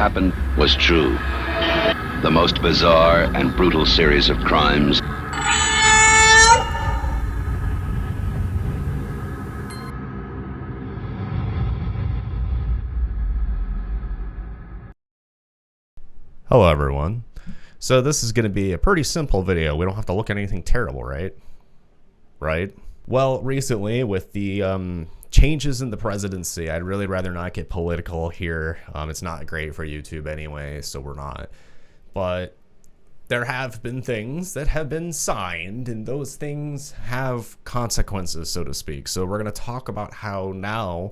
happened was true. The most bizarre and brutal series of crimes Hello everyone. So this is going to be a pretty simple video. We don't have to look at anything terrible, right? Well, recently with the changes in the presidency, I'd really rather not get political here. It's not great for YouTube anyway, so we're not. But there have been things that have been signed, and those things have consequences, so to speak. So we're going to talk about how now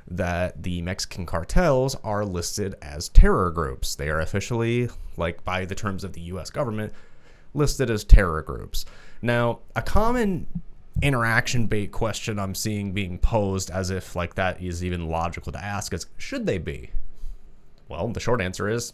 that the Mexican cartels are listed as terror groups. They are officially, like by the terms of the US government, listed as terror groups. Now, a common interaction bait question I'm seeing being posed, as if like that is even logical to ask, is should they be? Well, the short answer is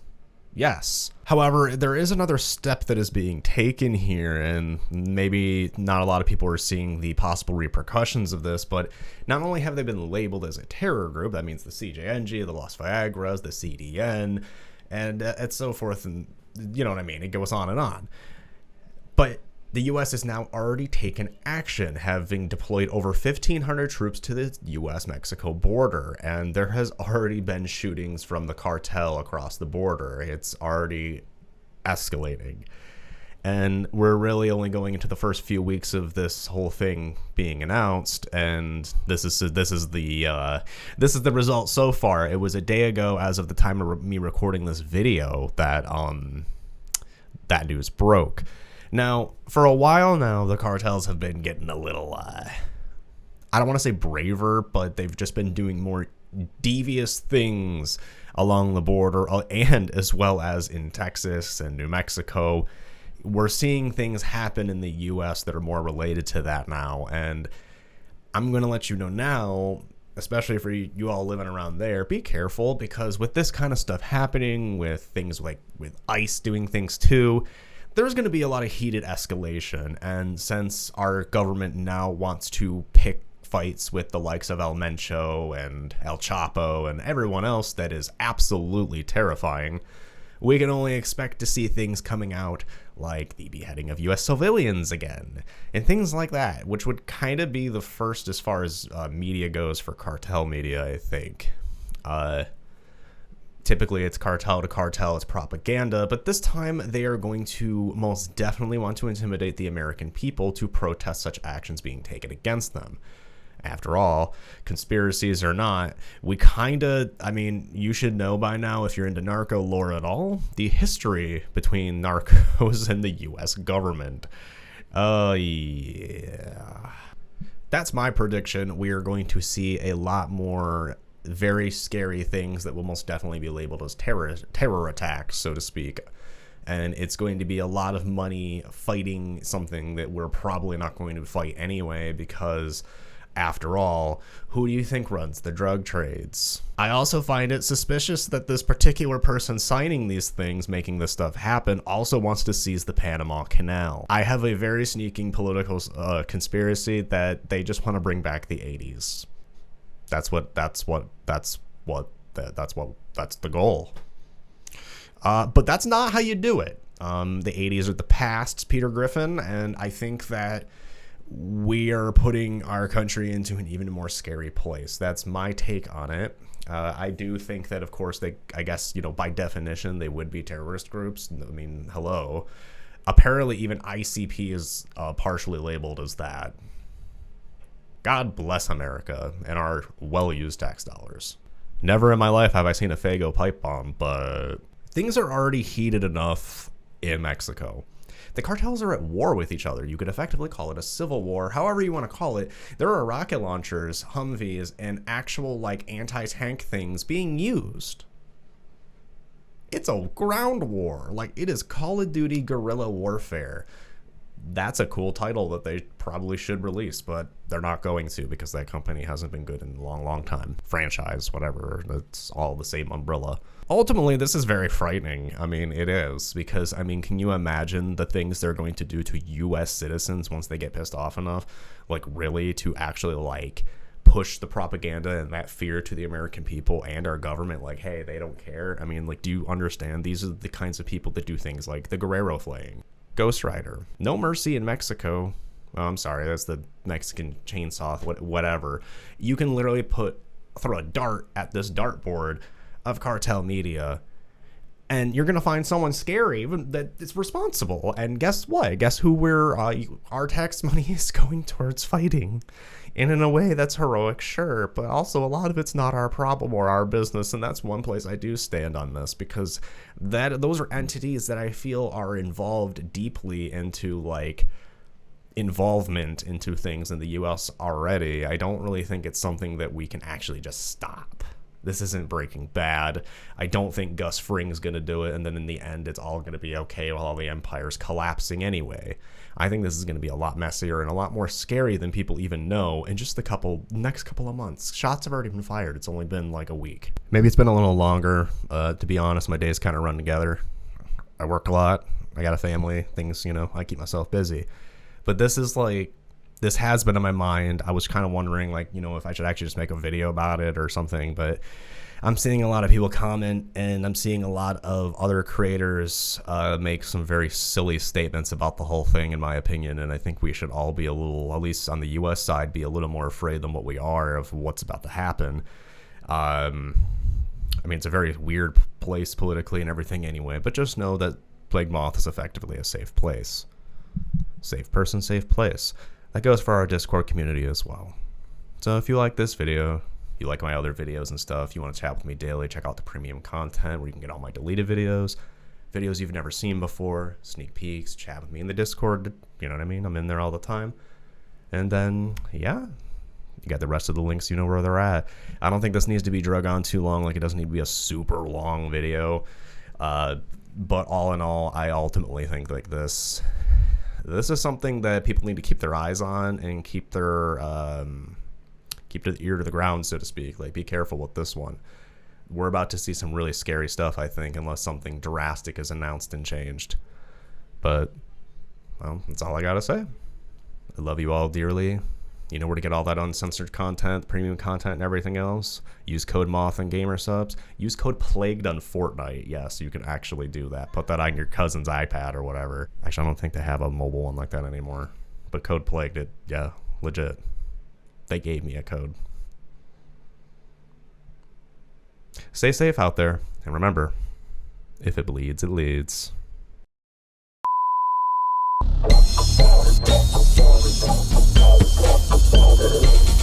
yes. However, there is another step that is being taken here, and maybe not a lot of people are seeing the possible repercussions of this, but not only have they been labeled as a terror group, that means the CJNG, the Los Viagras, the CDN, and so forth, and you know what I mean, it goes on and on. But the U.S. has now already taken action, having deployed over 1,500 troops to the U.S.-Mexico border, and there has already been shootings from the cartel across the border. It's already escalating, and we're really only going into the first few weeks of this whole thing being announced, and this is the result so far. It was a day ago, as of the time of me recording this video, that that news broke. Now, for a while now, the cartels have been getting a little, I don't want to say braver, but they've just been doing more devious things along the border, and as well as in Texas and New Mexico. We're seeing things happen in the U.S. that are more related to that now, and I'm going to let you know now, especially for you all living around there, be careful, because with this kind of stuff happening, with things like with ICE doing things too, there's going to be a lot of heated escalation. And since our government now wants to pick fights with the likes of El Mencho and El Chapo and everyone else that is absolutely terrifying, we can only expect to see things coming out like the beheading of U.S. civilians again and things like that, which would kind of be the first as far as media goes for cartel media, I think. Typically, it's cartel to cartel, it's propaganda, but this time they are going to most definitely want to intimidate the American people to protest such actions being taken against them. After all, conspiracies or not, you should know by now, if you're into narco lore at all, the history between narcos and the U.S. government. Yeah. That's my prediction. We are going to see a lot more very scary things that will most definitely be labeled as terror attacks, so to speak. And it's going to be a lot of money fighting something that we're probably not going to fight anyway, because after all, who do you think runs the drug trades? I also find it suspicious that this particular person signing these things, making this stuff happen, also wants to seize the Panama Canal. I have a very sneaking political conspiracy that they just want to bring back the 80s. That's the goal. But that's not how you do it. The 80s are the past, Peter Griffin, and I think that we are putting our country into an even more scary place. That's my take on it. I do think that, of course, by definition, they would be terrorist groups. I mean, hello. Apparently, even ICP is partially labeled as that. God bless America and our well-used tax dollars. Never in my life have I seen a Faygo pipe bomb, but things are already heated enough in Mexico. The cartels are at war with each other. You could effectively call it a civil war, however you want to call it. There are rocket launchers, Humvees, and actual anti-tank things being used. It's a ground war. It is Call of Duty guerrilla warfare. That's a cool title that they probably should release, but they're not going to, because that company hasn't been good in a long, long time. Franchise, whatever, it's all the same umbrella. Ultimately, this is very frightening. I mean, it is, because, can you imagine the things they're going to do to U.S. citizens once they get pissed off enough? Really, to actually, push the propaganda and that fear to the American people and our government, like, hey, they don't care. I mean, like, do you understand? These are the kinds of people that do things like the Guerrero flaying, Ghost Rider, No Mercy in Mexico. Oh, I'm sorry, that's the Mexican chainsaw, whatever. You can literally throw a dart at this dartboard of cartel media, and you're gonna find someone scary that is responsible. And guess what? Guess who our tax money is going towards fighting. And in a way that's heroic, sure, but also a lot of it's not our problem or our business. And that's one place I do stand on this, because those are entities that I feel are involved deeply into, like, involvement into things in the US already. I don't really think it's something that we can actually just stop. This isn't Breaking Bad. I don't think Gus Fring's gonna do it, and then in the end it's all gonna be okay while all the empire's collapsing anyway. I think this is gonna be a lot messier and a lot more scary than people even know in just the next couple of months. Shots have already been fired. It's only been like a week. Maybe it's been a little longer. To be honest, my days kind of run together. I work a lot. I got a family. Things, I keep myself busy. But this has been in my mind. I was kind of wondering, like, if I should actually just make a video about it or something. But I'm seeing a lot of people comment, and I'm seeing a lot of other creators make some very silly statements about the whole thing, in my opinion. And I think we should all be a little, at least on the U.S. side, be a little more afraid than what we are of what's about to happen. I mean, it's a very weird place politically and everything anyway. But just know that Plague Moth is effectively a safe place. Safe person, safe place. That goes for our Discord community as well. So if you like this video, you like my other videos and stuff, you want to chat with me daily, check out the premium content where you can get all my deleted videos you've never seen before, sneak peeks, chat with me in the Discord, you know what I mean? I'm in there all the time. And then, yeah, you got the rest of the links, you know where they're at. I don't think this needs to be drug on too long, like it doesn't need to be a super long video. But all in all, I ultimately think like this is something that people need to keep their eyes on and keep their ear to the ground, so to speak. Like, be careful with this one. We're about to see some really scary stuff, I think, unless something drastic is announced and changed. But, well, that's all I gotta say. I love you all dearly. You know where to get all that uncensored content, premium content, and everything else. Use code MOTH and Gamer Subs. Use code PLAGUED on Fortnite. Yes, you can actually do that. Put that on your cousin's iPad or whatever. Actually, I don't think they have a mobile one like that anymore. But code PLAGUED, yeah, legit. They gave me a code. Stay safe out there. And remember, if it bleeds, it leads. Thank you.